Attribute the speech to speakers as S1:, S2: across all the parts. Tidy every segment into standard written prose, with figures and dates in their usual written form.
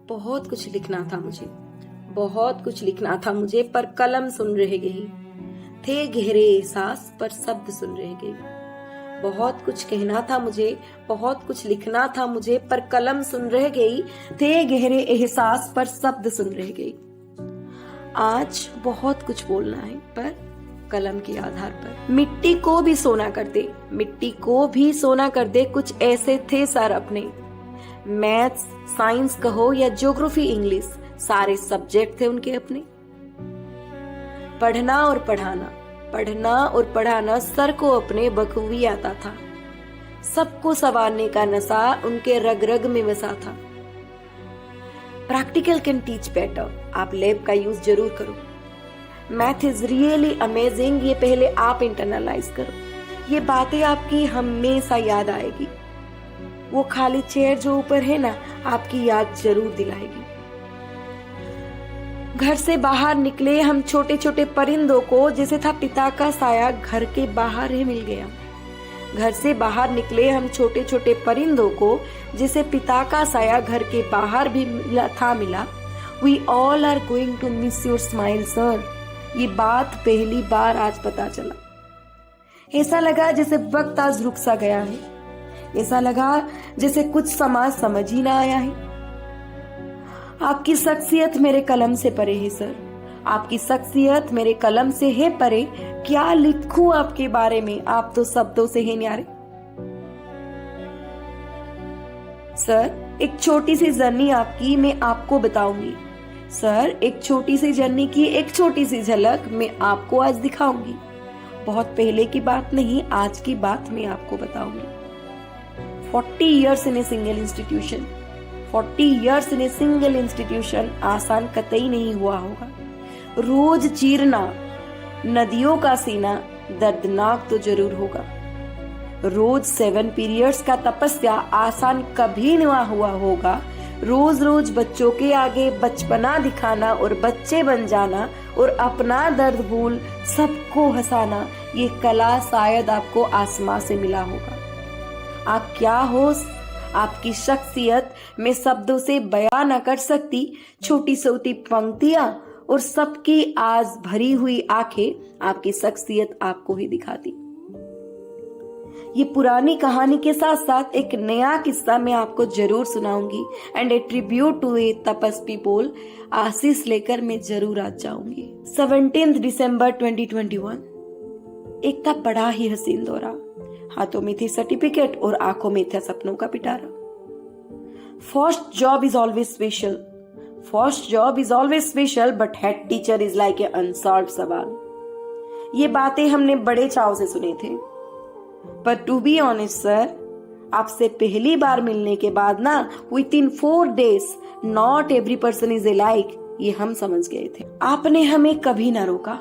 S1: बहुत कुछ लिखना था मुझे, बहुत कुछ लिखना था मुझे, पर कलम सुन रह गई। थे गहरे एहसास पर शब्द सुन रह गई। बहुत कुछ कहना था मुझे, बहुत कुछ लिखना था मुझे, पर कलम सुन रह गई। थे गहरे एहसास पर शब्द सुन रह गई। आज बहुत कुछ बोलना है, पर कलम के आधार पर। मिट्टी को भी सोना कर दे, मिट्टी को भी सोना कर दे, कुछ ऐसे थे सर अपने। मैथ्स, साइंस कहो या ज्योग्राफी, इंग्लिश, सारे सब्जेक्ट थे उनके अपने। पढ़ना और पढ़ाना, पढ़ना और पढ़ाना सर को अपने बखूबी आता था। सबको संवारने का नशा उनके रग रग में बसा था। प्रैक्टिकल कैन टीच बेटर, आप लैब का यूज जरूर करो। मैथ इज रियली अमेजिंग, ये पहले आप इंटरनलाइज करो। ये बातें आपकी हमेशा याद आएगी। वो खाली चेयर जो ऊपर है ना, आपकी याद जरूर दिलाएगी। घर से बाहर निकले हम छोटे छोटे परिंदों को, जैसे था पिता का साया घर के बाहर ही मिल गया। घर से बाहर निकले हम छोटे छोटे परिंदों को, जैसे पिता का साया घर के बाहर भी मिला। We all are going to miss your smile sir. ये बात पहली बार आज पता चला। ऐसा लगा जैसे वक्त आज रुक सा गया है। ऐसा लगा जैसे कुछ समाज समझ ही ना आया है। आपकी शख्सियत मेरे कलम से परे है सर, आपकी शख्सियत मेरे कलम से है परे। क्या लिखूं आपके बारे में, आप तो शब्दों से है न्यारे। सर एक छोटी सी जर्नी आपकी मैं आपको बताऊंगी। सर एक छोटी सी जर्नी की एक छोटी सी झलक मैं आपको आज दिखाऊंगी। बहुत पहले की बात नहीं, आज की बात मैं आपको बताऊंगी। 40 years in a single institution, 40 years in a single institution आसान कतई नहीं हुआ होगा। रोज चीरना नदियों का सीना दर्दनाक तो जरूर होगा। रोज 7 periods का तपस्या आसान कभी न हुआ होगा। रोज रोज बच्चों के आगे बचपना दिखाना और बच्चे बन जाना और अपना दर्द भूल सबको हंसाना, ये कला शायद आपको आसमां से मिला होगा। आप क्या हो, आपकी शख्सियत मैं शब्दों से बयां न कर सकती। छोटी छोटी पंक्तियां और सबकी आज भरी हुई आंखें आपकी शख्सियत आपको ही दिखाती। ये पुरानी कहानी के साथ साथ एक नया किस्सा मैं आपको जरूर सुनाऊंगी एंड ए ट्रिब्यूट टू ए तपस्वी बोल आशीष लेकर मैं जरूर आज जाऊंगी। 17 दिसंबर 2021 एक था बड़ा ही हसीन दौरा। हाथों में थी सर्टिफिकेट और आंखों में था सपनों का पिटारा। First job is always special, first job is always special, but head teacher is like a unsolved सवाल। ये बातें हमने बड़े चाव से सुने थे, पर टू बी ऑनेस्ट सर, आपसे पहली बार मिलने के बाद ना, with in 4 days not every person is alike, ये हम समझ गए थे। आपने हमें कभी ना रोका,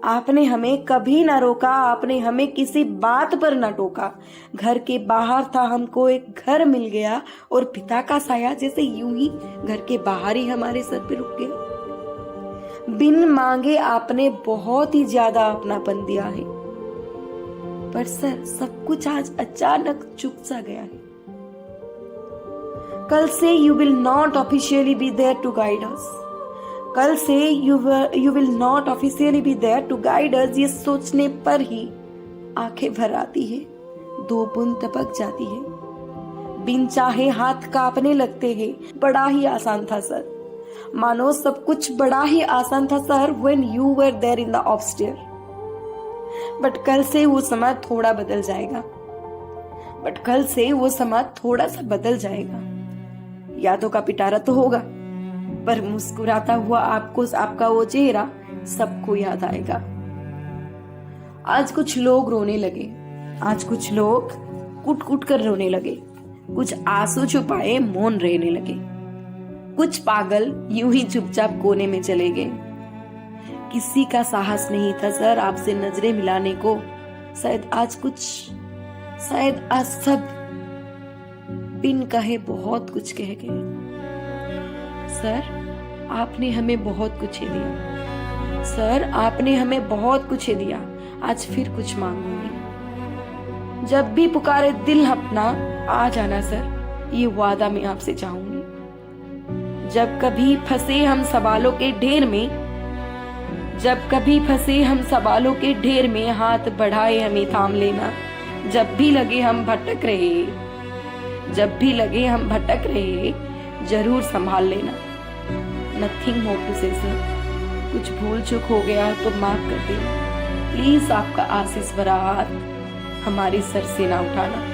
S1: आपने हमें कभी ना रोका, आपने हमें किसी बात पर ना टोका। घर के बाहर था हमको एक घर मिल गया और पिता का साया जैसे यूं ही घर के बाहर ही हमारे सर पे रुक गया। बिन मांगे आपने बहुत ही ज्यादा अपनापन दिया है, पर सर सब कुछ आज अचानक चुप सा गया है। कल से you will not officially be there to guide us, कल से you will not officially be there to guide us. ये सोचने पर ही आंखें भर आती है, 2 बूंद टपक जाती है, बिन चाहे हाथ कांपने लगते हैं। बड़ा ही आसान था सर, मानो सब कुछ बड़ा ही आसान था sir, when you were there in the upstairs. But कल से वो समय थोड़ा बदल जाएगा, बट कल से वो समय थोड़ा सा बदल जाएगा। यादों का पिटारा तो होगा, पर मुस्कुराता हुआ आपको आपका वो चेहरा सबको याद आएगा। आज कुछ लोग रोने लगे, आज कुछ लोग कुट कुट कर रोने लगे, कुछ आंसू छुपाए मौन रहने लगे, कुछ पागल यूं ही चुपचाप कोने में चले गए। किसी का साहस नहीं था सर आपसे नजरें मिलाने को। शायद आज सब बिन कहे बहुत कुछ कह गए। सर आपने हमें बहुत कुछ दिया, सर आपने हमें बहुत कुछ दिया। आज फिर कुछ मांगूंगी, जब भी पुकारे दिल अपना आ जाना सर, ये वादा मैं आपसे चाहूंगी। जब कभी फंसे हम सवालों के ढेर में, जब कभी फंसे हम सवालों के ढेर में, हाथ बढ़ाए हमें थाम लेना। जब भी लगे हम भटक रहे, जब भी लगे हम भटक रहे, जरूर संभाल लेना। नथिंग मोर टू से सर, कुछ भूल चूक हो गया तो माफ कर देना। प्लीज आपका आशीष भरा हाथ हमारे सर से ना उठाना।